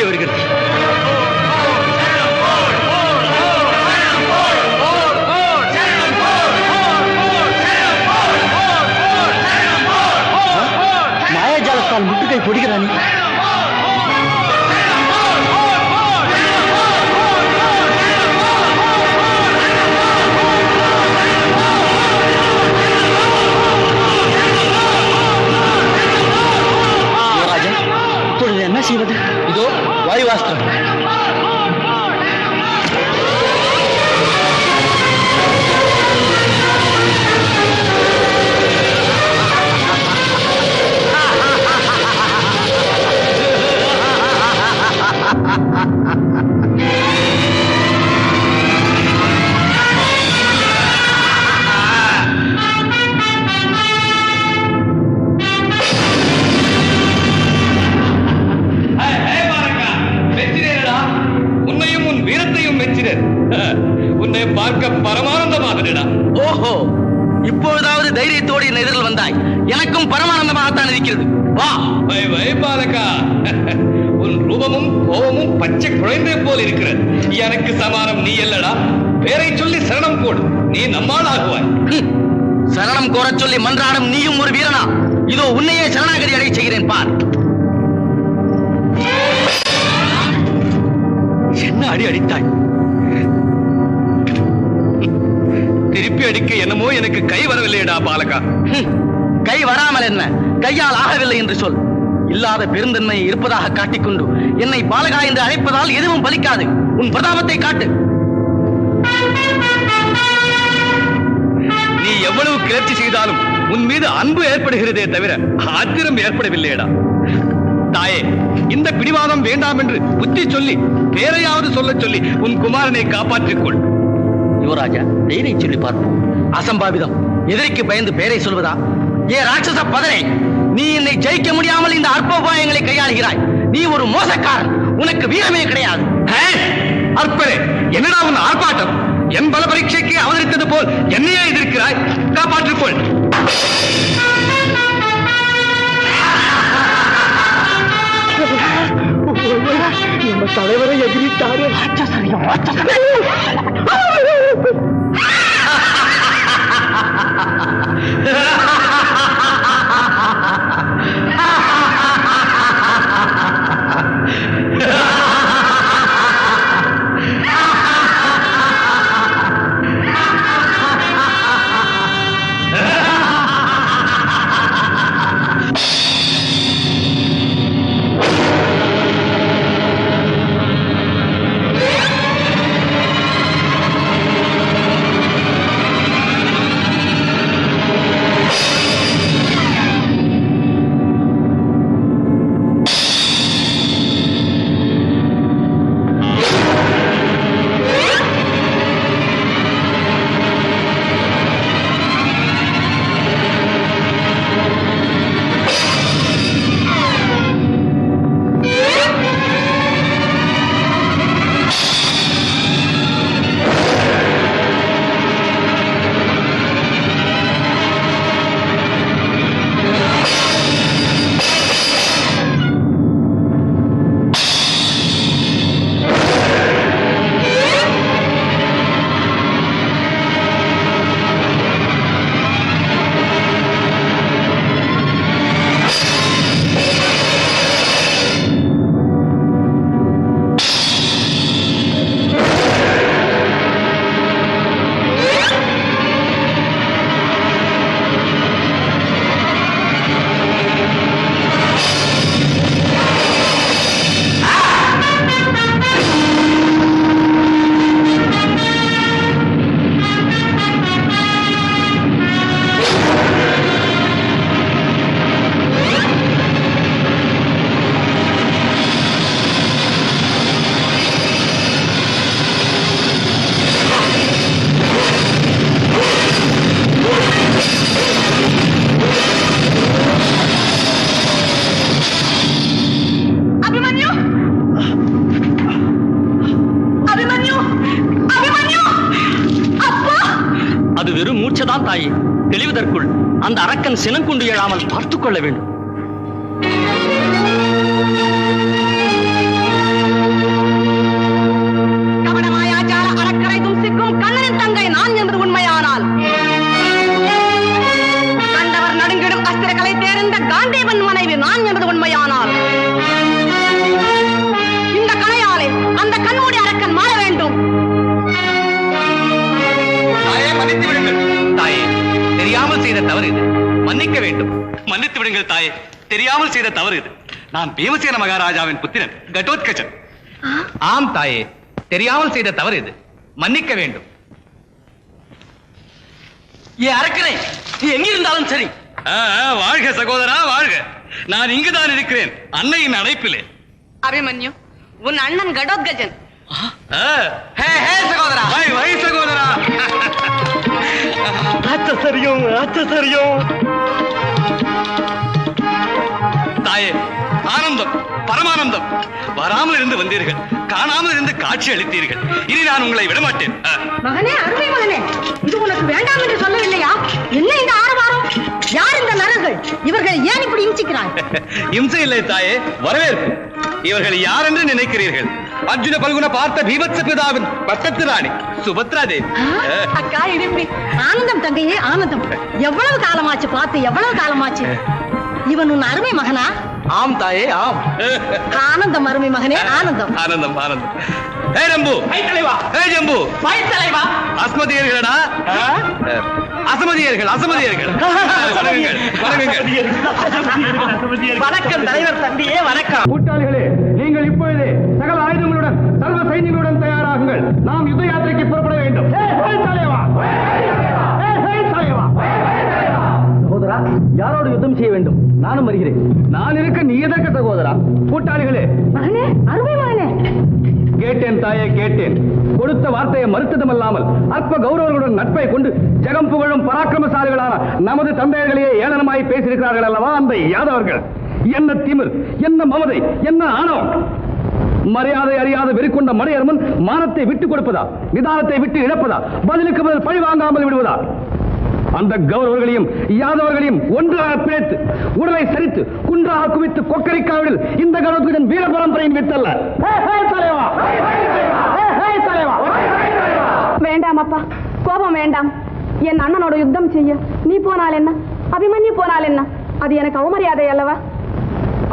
வெளியே வருகிறது. மாயாஜாலத்தால் முட்டுக்கை பொடிகிறானே. என்ன செய்வது? இதோ வாயுவாஸ்திரம். உன்னை பார்க்க பரமானந்தமாக. ஓஹோ, இப்பொழுதாவது தைரியத்தோடு என் எதிரில் வந்தாய். எனக்கும் பரமானந்தமாகத்தான் இருக்கிறது. வா பாலகா, உன் ரூபமும் கோபமும் பச்சை குழந்தை போல் இருக்கிறது. எனக்கு சமானம் நீ இல்லடா. பேரை சொல்லி சரணம் போடு, நீ நம்மால் ஆகுவாய். சரணம் கோர சொல்லி மன்றாடும் நீயும் ஒரு வீரனா? இதோ உன்னையே சரணாகதி அடைய செய்கிறேன் பார். என்ன அடி அடித்தாய்? திருப்பி அடிக்க என்னமோ எனக்கு கை வரவில்லையடா பாலகா. கை வராமல் என்ன, கையால் ஆகவில்லை என்று சொல். இல்லாத பெருந்தன்மையை இருப்பதாக காட்டிக்கொண்டு என்னை பாலகா என்று அழைப்பதால் எதுவும் பலிக்காது. உன் பிரதாபத்தை காட்டு. நீ எவ்வளவு கிளர்ச்சி செய்தாலும் உன் மீது அன்பு ஏற்படுகிறதே தவிர ஆத்திரம் ஏற்படவில்லையடா. தாயே, இந்த பிடிவாதம் வேண்டாம் என்று புத்தி சொல்லி பேரையாவது சொல்ல சொல்லி உன் குமாரனை காப்பாற்றிக் கொள். யுவராஜா, பெயரை சொல்லி பார்ப்போம். அசம்பாவிதம். எதிரிக்கு பயந்து பெயரை சொல்வதா? ஏ ராட்சச பதரே, நீ என்னை ஜெயிக்க முடியாமல் இந்த அற்ப உபாயங்களை கையாளுகிறாய். நீ ஒரு மோசக்காரன். உனக்கு வீரமே கிடையாது. அற்பரே, என்னடா உன் ஆர்ப்பாட்டம்? என் பல பரீட்சைக்கு அவதரித்தது போல் என்னையே எதிர்க்கிறாய். காப்பாற்றிக் கொள். நம்ம தலைவரை எதிரிட்டாரு. மூச்சதான் தாயே. தெளிவதற்குள் அந்த அரக்கன் சினங்குண்டு எழாமல் பார்த்துக் கொள்ள வேண்டும். எறிந்த காண்டீவன் மனைவி நான் என்பது உண்மையானால் இந்த கணையாலே அந்த கண்மூடி அரக்கன் மாற வேண்டும். தாயே, மன்னித்து விடுங்கள். தாயே, தெரியாமல் செய்த தவறு இது, மன்னிக்க வேண்டும். மன்னித்து விடுங்கள் தாயே, தெரியாமல் செய்த தவறு இது. நான் பீமசேன மகாராஜாவின் புத்திரன் கடோத்கஜன். ஆம் தாயே, தெரியாமல் செய்த தவறு இது, மன்னிக்க வேண்டும். ஏன் அரக்கனை, நீ எங்கிருந்தாலும் சரி. வாழ்க சகோதரா, வாழ்க. நான் இங்குதான் இருக்கிறேன், அன்னையின் அழைப்பிலே. அபிமன்யு, உன் அண்ணன் கடோத்கஜன். சகோதரா, வை சகோதரா. ஆச்சரியம், ஆச்சரியம். தாயே, ஆனந்தம், பரமானந்தம். வராமல் இருந்து வந்தீர்கள், காணாமல் இருந்து காட்சி அளித்தீர்கள். இனி நான் உங்களை விடமாட்டேன். மகனே, அருமை மகனே, இது உனக்கு வேண்டாம் என்று சொல்லவில்லையா? என்ன இந்த ஆரவாரம்? யார் இந்த நரர்கள்? இவர்கள் ஏன் இப்படி இம்சிக்கிறாய்? இம்சை இல்லை தாயே, வரவேற்பு. இவர்கள் யார் என்று நினைக்கிறீர்கள்? அர்ஜுன பல்குன பார்த்த பீபத்ச பிதாவின் பட்டத்து ராணி சுபத்ரா தேவி. அக்கா இடிப்பி. ஆனந்தம் தங்கையே, ஆனந்தம். எவ்வளவு காலமாச்சு பார்த்து, எவ்வளவு காலமாச்சு. இவன் உன் அருமை மகனா? ஆம் தாயே, ஆம். ஆனந்தம் அருமை மகனே, ஆனந்தம். ஆனந்தம், ஆனந்தம். ஹே ஜம்பு, ஹே ஜம்பு, அஸ்மதியர்களடா. அசமதியர்கள், அசமதியர்கள். வணங்குங்கள், வணங்குங்கள். வணக்கம் தலைவர் தம்பியே, வணக்கம். கூட்டாளிகளே, நீங்கள் இப்பொழுதே சகல ஆயுதங்களுடன் சர்வ சைன்யங்களுடன் தயாராகுங்கள். நாம் யுத்த யாத்திரைக்கு புறப்பட வேண்டும். சகோதரா, யாரோடு யுத்தம் செய்ய வேண்டும்? நானும் வருகிறேன். நான் இருக்க நீ எதற்கு சகோதரா? கூட்டாளிகளே, மகனே, அருமை மகனே. கேட்டேன் தாயே, கேட்டேன். கொடுத்த வார்த்தையை மறுத்ததுமல்லாமல் அற்ப கௌரவர்களுடன் நட்பை கொண்டு ஜெகம் புகழும் பராக்கிரமசாலிகளான நமது தந்தையர்களையே ஏளனமாய் பேசியிருக்கிறார்கள் அல்லவா அந்த யாதவர்கள். என்ன திமிர், என்ன மமதை, என்ன ஆணவம்! மரியாதை அறியாத வெறிக்கொண்ட மடையர்மன் மானத்தை விட்டுக் கொடுப்பதா, நிதானத்தை விட்டு இழப்பதா, பதிலுக்கு பதில் பழி வாங்காமல் விடுவதா? அந்த கௌரவர்களையும் யாதவர்களையும் ஒன்றாக பிழைத்து உடலை சரித்து குன்றாக குவித்து கொக்கரிக்காவிடில் இந்த கடோத்கஜன் வீர பரம்பரையின் வித்தல்ல. வேண்டாம் அப்பா, கோபம் வேண்டாம். என் அண்ணனோட யுத்தம் செய்ய நீ போனால் என்ன, அபிமன்யு போனால் என்ன? அது எனக்கு அவமரியாதை அல்லவா?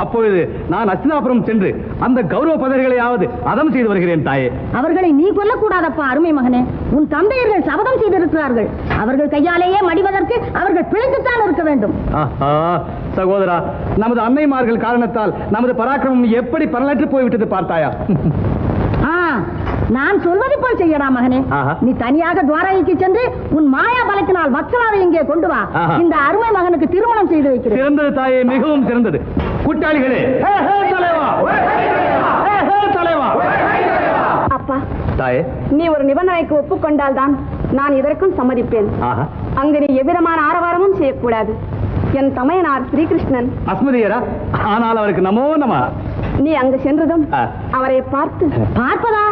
அப்பொழுது நான் அஸ்தினாபுரம் சென்று அந்த கௌரவ பதவிகளையாவது அதம் செய்து வருகிறேன் தாயே. அவர்களை நீ கொல்லக்கூடாதப்பா அருமை மகனே. உன் தந்தையர்கள் சபதம் செய்திருக்கிறார்கள். அவர்கள் கையாலேயே மடிவதற்கு அவர்கள் பிழைத்துத்தான் இருக்க வேண்டும். சகோதரா, நமது அன்னைமார்கள் காரணத்தால் நமது பராக்கிரமம் எப்படி பரலற்று போய்விட்டது பார்த்தாயா? நான் சொல்வது போல் செய்யடா மகனே. நீ தனியாக துவாரகைக்கு சென்று உன் மாயா பலத்தினால் வத்சலாவை இங்கே கொண்டு வா. இந்த அருமை மகனுக்கு திருமணம் செய்து வைக்கிறேன். சிறந்தது தாயே, மிகவும் சிறந்தது. கூட்டாளிகளே, அப்பா தாயே, நீ ஒரு நிபந்தனைக்கு ஒப்புக்கொண்டால் தான் நான் இதற்கும் சம்மதிப்பேன். அங்கு நீ எவ்விதமான ஆரவாரமும் செய்யக்கூடாது. என் தமையனார் ஸ்ரீகிருஷ்ணன் அஸ்மதியரா, ஆனால் அவருக்கு நமோ நம. நீ அங்கு சென்றதும் அவரை பார்ப்பதா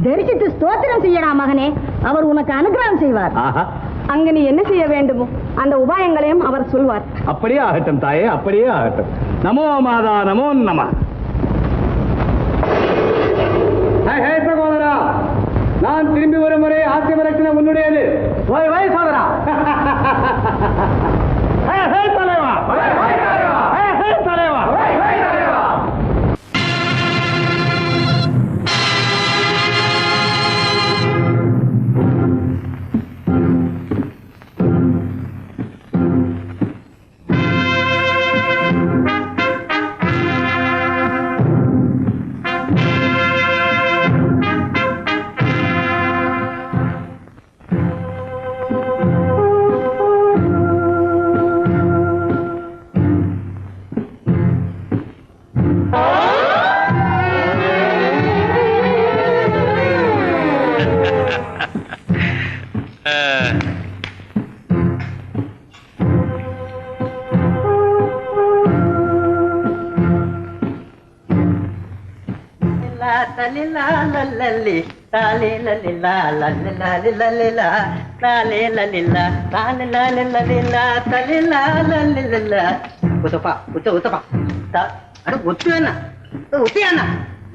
தரிசித்து ஸ்தோத்திரம் செய்யடா மகனே. அவர் உனக்கு அனுகிரகம் செய்வார். அங்கு நீ என்ன செய்ய வேண்டுமோ அந்த உபாயங்களையும் அவர் சொல்வார். அப்படியே ஆகட்டும் தாயே, அப்படியே ஆகட்டும். நமோ மாதா, நமோ நம. சகோதரா, நான் திரும்பி வரும் வரை ஆசிய பிரச்சனை உன்னுடையது. சோதரா. தலைவா, தலைவா.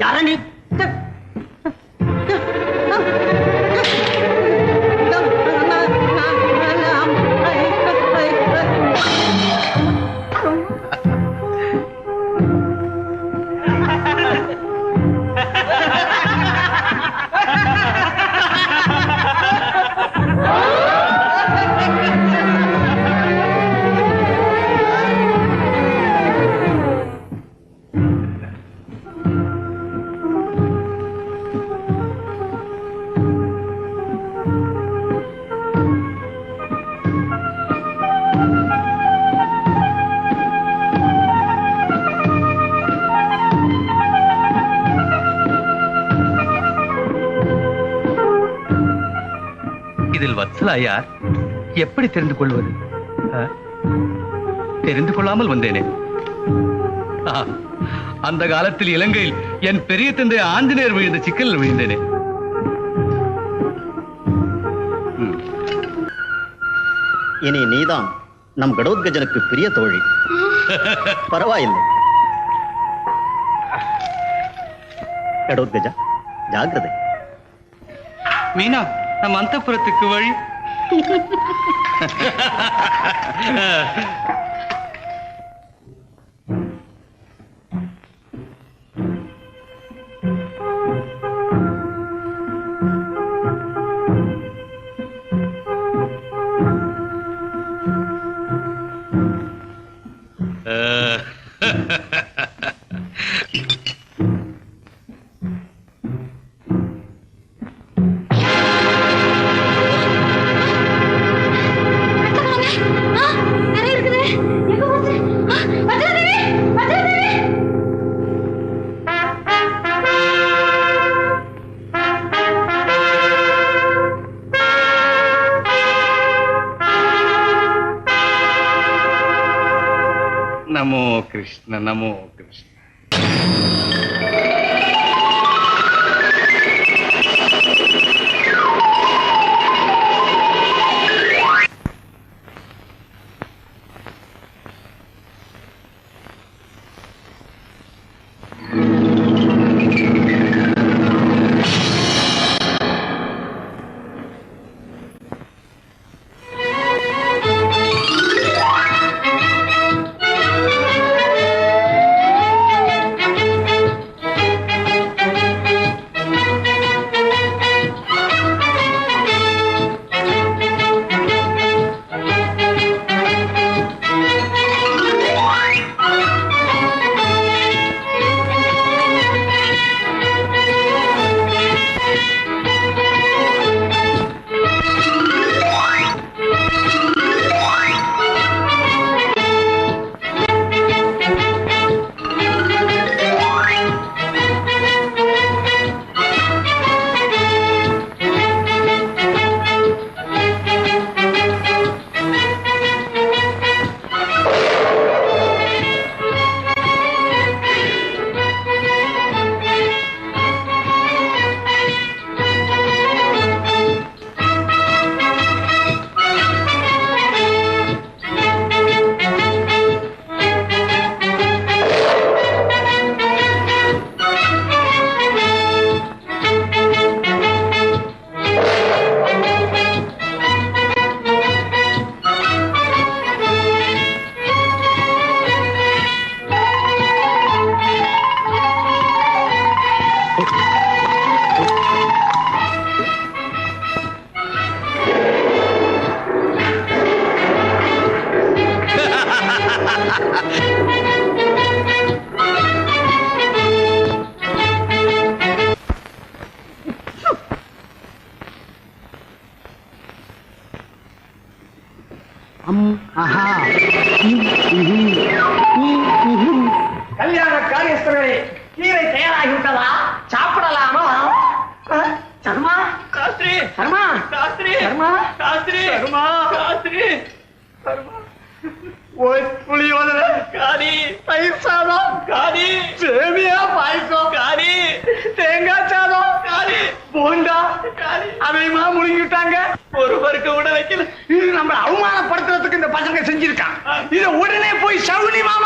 யாரணி வத்சலா யார்? எப்படி தெரிந்து கொள்வது? தெரிந்து கொள்ளாமல் வந்தேனே. அந்த காலத்தில் இலங்கையில் என் பெரிய தந்தை ஆஞ்சநேயர் விழுந்த சிக்கலில் விழுந்தேனே. இனி நீதான் நம் கடோத்கஜனுக்கு பிரிய தோழி. பரவாயில்லை கடோத்கஜா, ஜாகிரதை. மீனா, நம் அந்தப்புறத்துக்கு வழி. நமோ கிருஷ்ண, நமோ கிருஷ்ண. கல்யாண காரியஸ்தரே, கீரை தயாராகிவிட்டதா? சாப்பிடலாமா? சர்மா சாஸ்திரி, சர்மா சாஸ்திரி, சர்மா சாஸ்திரி, சர்மா சாஸ்திரி, சர்மா புளியோதரை காரி, தயிர் சாதம் காரி, சேமியா பாயசம் காரி, தேங்காய் சாதம் காரி, போண்டா காரி, அதையுமா முழுங்கிட்டாங்க. ஒருவருக்கு விட வைக்கல. இது நம்ம அவமானப்படுத்துறதுக்கு இந்த பசங்க செஞ்சிருக்கான். இதை உடனே போய் சவுனி மாமா